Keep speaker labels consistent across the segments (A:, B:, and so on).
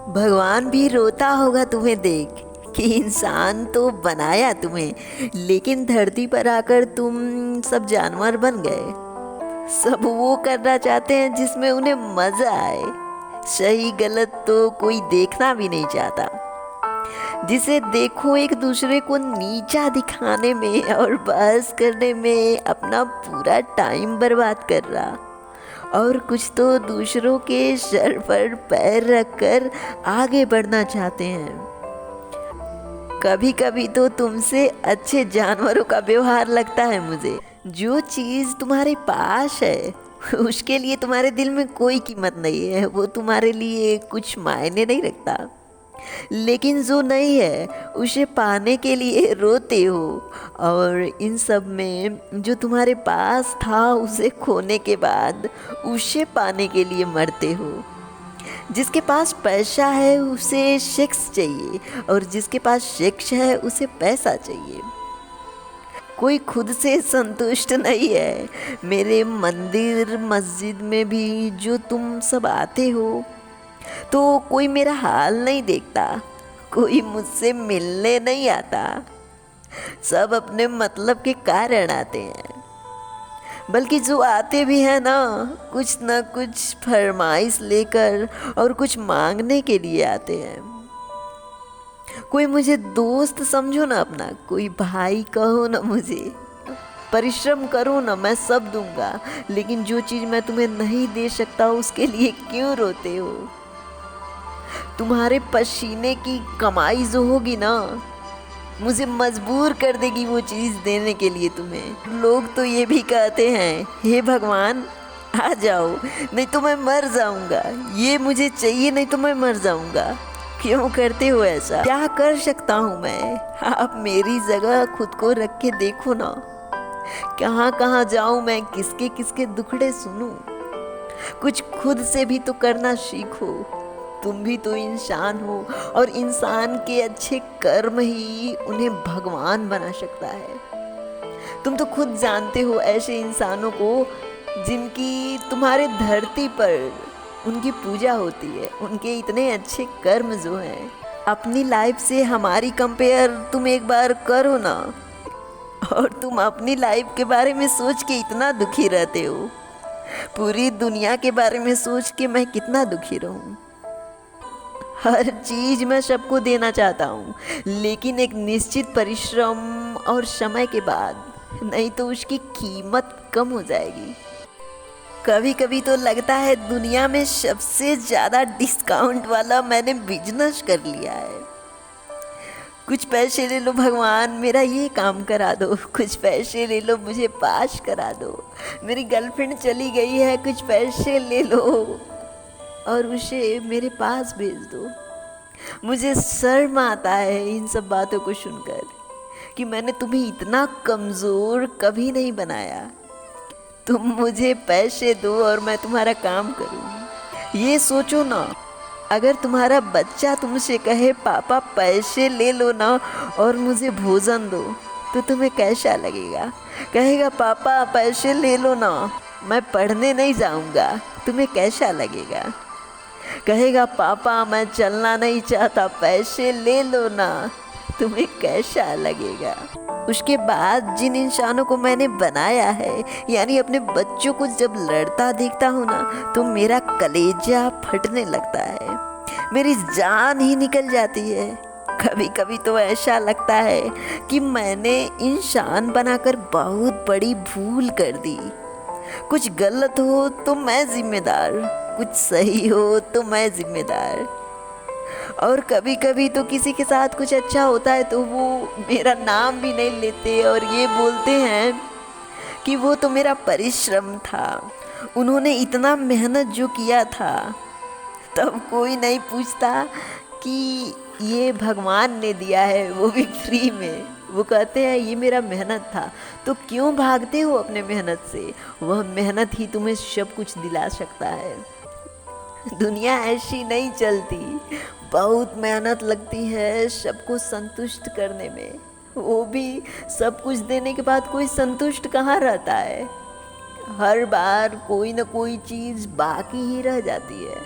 A: भगवान भी रोता होगा तुम्हें देख कि इंसान तो बनाया तुम्हें, लेकिन धरती पर आकर तुम सब जानवर बन गए। सब वो करना चाहते हैं जिसमें उन्हें मजा आए। सही गलत तो कोई देखना भी नहीं चाहता। जिसे देखो एक दूसरे को नीचा दिखाने में और बहस करने में अपना पूरा टाइम बर्बाद कर रहा, और कुछ तो दूसरों के सर पर पैर रखकर आगे बढ़ना चाहते हैं। कभी कभी तो तुमसे अच्छे जानवरों का व्यवहार लगता है मुझे। जो चीज़ तुम्हारे पास है उसके लिए तुम्हारे दिल में कोई कीमत नहीं है, वो तुम्हारे लिए कुछ मायने नहीं रखता। लेकिन जो नहीं है उसे पाने के लिए रोते हो, और इन सब में जो तुम्हारे पास था उसे खोने के बाद उसे पाने के लिए मरते हो। जिसके पास पैसा है उसे सेक्स चाहिए, और जिसके पास सेक्स है उसे पैसा चाहिए। कोई खुद से संतुष्ट नहीं है। मेरे मंदिर मस्जिद में भी जो तुम सब आते हो तो कोई मेरा हाल नहीं देखता, कोई मुझसे मिलने नहीं आता। सब अपने मतलब के कारण आते हैं। बल्कि जो आते भी हैं ना, कुछ न कुछ फरमाइश लेकर और कुछ मांगने के लिए आते हैं। कोई मुझे दोस्त समझो ना अपना, कोई भाई कहो ना मुझे, परिश्रम करो ना, मैं सब दूंगा। लेकिन जो चीज़ मैं तुम्हें नहीं दे सकता उसके लिए क्यों रोते हो? तुम्हारे पसीने की कमाई जो होगी ना, मुझे मजबूर कर देगी वो चीज़ देने के लिए तुम्हें। लोग तो ये भी कहते हैं, हे भगवान आ जाओ नहीं तो मैं मर जाऊंगा, ये मुझे चाहिए नहीं तो मैं मर जाऊंगा। क्यों करते हो ऐसा? क्या कर सकता हूँ मैं? आप मेरी जगह खुद को रख के देखो ना। कहाँ कहाँ जाऊँ मैं, किसके किसके दुखड़े सुनूं? कुछ खुद से भी तो करना सीखो। तुम भी तो इंसान हो, और इंसान के अच्छे कर्म ही उन्हें भगवान बना सकता है। तुम तो खुद जानते हो ऐसे इंसानों को जिनकी तुम्हारे धरती पर उनकी पूजा होती है, उनके इतने अच्छे कर्म जो हैं। अपनी लाइफ से हमारी कंपेयर तुम एक बार करो ना, और तुम अपनी लाइफ के बारे में सोच के इतना दुखी रहते हो। पूरी दुनिया के बारे में सोच के मैं कितना दुखी रहूं। हर चीज मैं सबको देना चाहता हूँ, लेकिन एक निश्चित परिश्रम और समय के बाद, नहीं तो उसकी कीमत कम हो जाएगी। कभी कभी तो लगता है दुनिया में सबसे ज़्यादा डिस्काउंट वाला मैंने बिजनेस कर लिया है। कुछ पैसे ले लो भगवान, मेरा ये काम करा दो। कुछ पैसे ले लो, मुझे पास करा दो। मेरी गर्लफ्रेंड चली गई है, कुछ पैसे ले लो और उसे मेरे पास भेज दो। मुझे शर्म आता है इन सब बातों को सुनकर कि मैंने तुम्हें इतना कमज़ोर कभी नहीं बनाया। तुम मुझे पैसे दो और मैं तुम्हारा काम करूँ। ये सोचो ना, अगर तुम्हारा बच्चा तुमसे कहे पापा पैसे ले लो ना और मुझे भोजन दो, तो तुम्हें कैसा लगेगा? कहेगा पापा पैसे ले लो ना, मैं पढ़ने नहीं जाऊँगा, तुम्हें कैसा लगेगा? कहेगा पापा मैं चलना नहीं चाहता, पैसे ले लो ना, तुम्हें कैसा लगेगा? उसके बाद जिन इंसानों को मैंने बनाया है, यानी अपने बच्चों को जब लड़ता देखता हूँ ना, तो मेरा कलेजा फटने लगता है, मेरी जान ही निकल जाती है। कभी कभी तो ऐसा लगता है कि मैंने इंसान बनाकर बहुत बड़ी भूल कर दी। कुछ गलत हो तो मैं जिम्मेदार, कुछ सही हो तो मैं जिम्मेदार। और कभी कभी तो किसी के साथ कुछ अच्छा होता है तो वो मेरा नाम भी नहीं लेते और ये बोलते हैं कि वो तो मेरा परिश्रम था, उन्होंने इतना मेहनत जो किया था। तब कोई नहीं पूछता कि ये भगवान ने दिया है, वो भी फ्री में। वो कहते हैं ये मेरा मेहनत था। तो क्यों भागते हो अपने मेहनत से? वह मेहनत ही तुम्हें सब कुछ दिला सकता है। दुनिया ऐसी नहीं चलती, बहुत मेहनत लगती है सबको संतुष्ट करने में। वो भी सब कुछ देने के बाद कोई संतुष्ट कहाँ रहता है? हर बार कोई ना कोई चीज़ बाकी ही रह जाती है।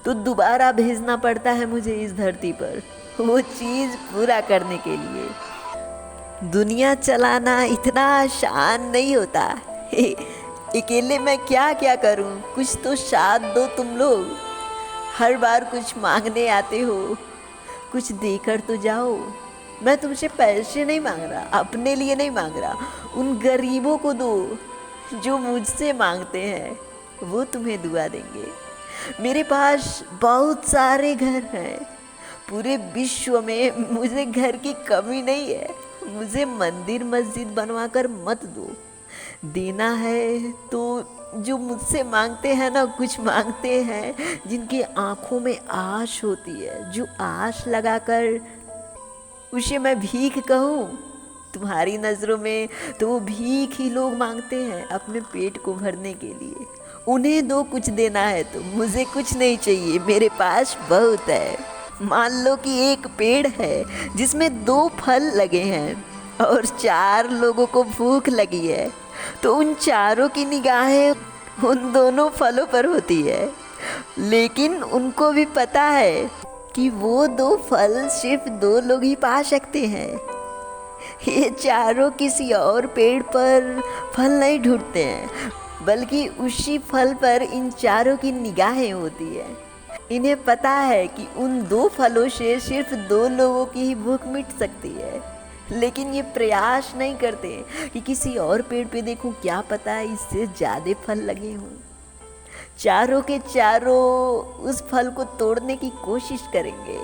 A: तो दोबारा भेजना पड़ता है मुझे इस धरती पर वो चीज़ पूरा करने के लिए। दुनिया चलाना इतना आसान नहीं होता। अकेले मैं क्या क्या करूं, कुछ तो साथ दो तुम लोग। हर बार कुछ मांगने आते हो, कुछ देकर तो जाओ। मैं तुमसे पैसे नहीं मांग रहा, अपने लिए नहीं मांग रहा, उन गरीबों को दो जो मुझसे मांगते हैं, वो तुम्हें दुआ देंगे। मेरे पास बहुत सारे घर हैं, पूरे विश्व में मुझे घर की कमी नहीं है। मुझे मंदिर मस्जिद बनवा कर मत दो। देना है तो जो मुझसे मांगते हैं ना, कुछ मांगते हैं जिनकी आंखों में आश होती है, जो आश लगाकर उसे मैं भीख कहूँ। तुम्हारी नज़रों में तो वो भीख ही लोग मांगते हैं अपने पेट को भरने के लिए। उन्हें दो कुछ देना है तो, मुझे कुछ नहीं चाहिए, मेरे पास बहुत है। मान लो कि एक पेड़ है जिसमें 2 फल लगे हैं और 4 लोगों को भूख लगी है, तो उन चारों की निगाहें उन दोनों फलों पर होती है। लेकिन उनको भी पता है कि वो 2 फल सिर्फ 2 लोग ही पा सकते हैं। ये चारों किसी और पेड़ पर फल नहीं ढूंढते हैं, बल्कि उसी फल पर इन चारों की निगाहें होती है। इन्हें पता है कि उन 2 फलों से सिर्फ 2 लोगों की ही भूख मिट सकती है, लेकिन ये प्रयास नहीं करते कि किसी और पेड़ पे देखूं, क्या पता है इससे ज़्यादा फल लगे हों। चारों के चारों उस फल को तोड़ने की कोशिश करेंगे,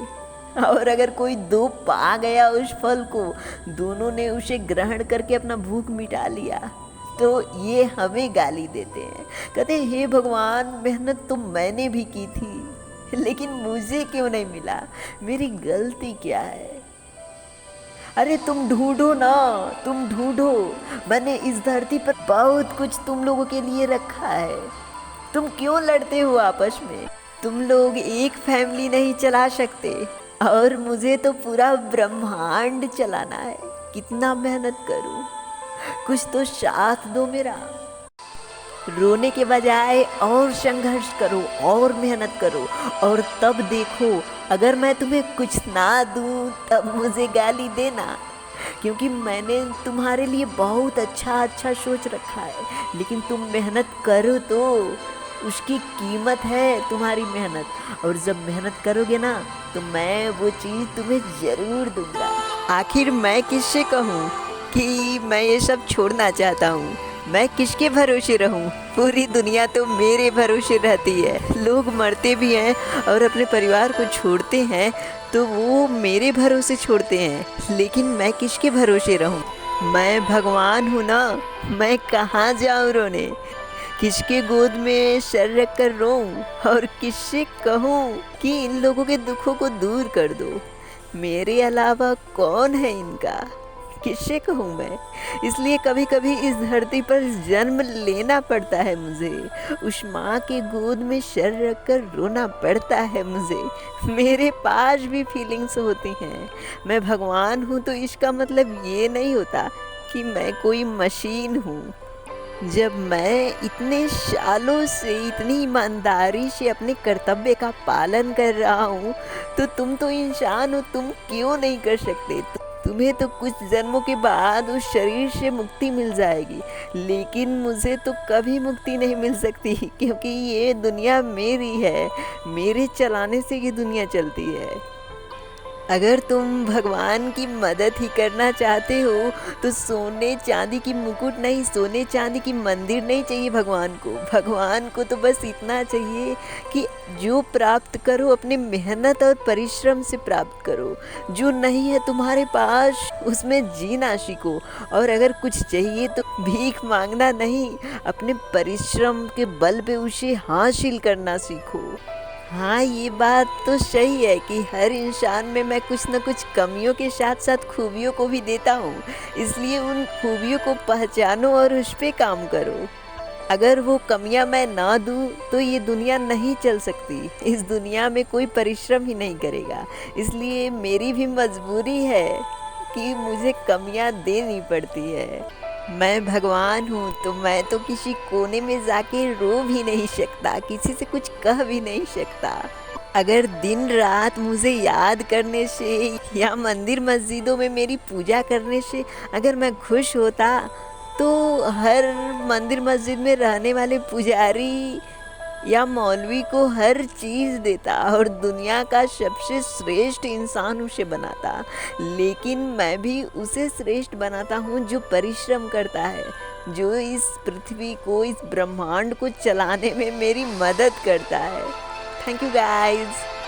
A: और अगर कोई 2 पा गया उस फल को, दोनों ने उसे ग्रहण करके अपना भूख मिटा लिया, तो ये हमें गाली देते हैं। कहते हैं हे भगवान, मेहनत तो मैंने भी की थी, लेकिन मुझे क्यों नहीं मिला, मेरी गलती क्या है। अरे तुम ढूंढो ना, तुम ढूंढो। मैंने इस धरती पर बहुत कुछ तुम लोगों के लिए रखा है। तुम क्यों लड़ते हो आपस में? तुम लोग एक फैमिली नहीं चला सकते, और मुझे तो पूरा ब्रह्मांड चलाना है। कितना मेहनत करूं, कुछ तो साथ दो मेरा। रोने के बजाय और संघर्ष करो और मेहनत करो, और तब देखो अगर मैं तुम्हें कुछ ना दूं तब मुझे गाली देना, क्योंकि मैंने तुम्हारे लिए बहुत अच्छा सोच रखा है। लेकिन तुम मेहनत करो तो उसकी कीमत है तुम्हारी मेहनत, और जब मेहनत करोगे ना तो मैं वो चीज़ तुम्हें ज़रूर दूंगा। आखिर मैं किससे कहूँ कि मैं ये सब छोड़ना चाहता हूँ? मैं किसके भरोसे रहूं? पूरी दुनिया तो मेरे भरोसे रहती है। लोग मरते भी हैं और अपने परिवार को छोड़ते हैं तो वो मेरे भरोसे छोड़ते हैं, लेकिन मैं किसके भरोसे रहूं? मैं भगवान हूँ ना, मैं कहाँ जाऊँ रोने? किसके गोद में सर रख कर रोऊं, और किससे कहूँ कि इन लोगों के दुखों को दूर कर दो? मेरे अलावा कौन है इनका? किससे कहूँ मैं? इसलिए कभी कभी इस धरती पर जन्म लेना पड़ता है मुझे, उस माँ के गोद में सर रखकर रोना पड़ता है मुझे। मेरे पास भी फीलिंग्स होती हैं। मैं भगवान हूँ तो इसका मतलब ये नहीं होता कि मैं कोई मशीन हूँ। जब मैं इतने सालों से इतनी ईमानदारी से अपने कर्तव्य का पालन कर रहा हूँ, तो तुम तो इंसान हो, तुम क्यों नहीं कर सकते? तुम्हें तो कुछ जन्मों के बाद उस शरीर से मुक्ति मिल जाएगी, लेकिन मुझे तो कभी मुक्ति नहीं मिल सकती, क्योंकि ये दुनिया मेरी है, मेरे चलाने से ये दुनिया चलती है। अगर तुम भगवान की मदद ही करना चाहते हो तो सोने चांदी की मुकुट नहीं, सोने चांदी की मंदिर नहीं चाहिए भगवान को। भगवान को तो बस इतना चाहिए कि जो प्राप्त करो अपने मेहनत और परिश्रम से प्राप्त करो। जो नहीं है तुम्हारे पास उसमें जीना सीखो, और अगर कुछ चाहिए तो भीख मांगना नहीं, अपने परिश्रम के बल पे उसे हासिल करना सीखो। हाँ, ये बात तो सही है कि हर इंसान में मैं कुछ न कुछ कमियों के साथ साथ खूबियों को भी देता हूँ, इसलिए उन खूबियों को पहचानो और उस पर काम करो। अगर वो कमियां मैं ना दूँ तो ये दुनिया नहीं चल सकती, इस दुनिया में कोई परिश्रम ही नहीं करेगा। इसलिए मेरी भी मजबूरी है कि मुझे कमियां देनी पड़ती है। मैं भगवान हूँ तो मैं तो किसी कोने में जाके रो भी नहीं सकता, किसी से कुछ कह भी नहीं सकता। अगर दिन रात मुझे याद करने से या मंदिर मस्जिदों में मेरी पूजा करने से अगर मैं खुश होता, तो हर मंदिर मस्जिद में रहने वाले पुजारी या मौलवी को हर चीज़ देता और दुनिया का सबसे श्रेष्ठ इंसान उसे बनाता। लेकिन मैं भी उसे श्रेष्ठ बनाता हूँ जो परिश्रम करता है, जो इस पृथ्वी को, इस ब्रह्मांड को चलाने में मेरी मदद करता है। Thank you guys.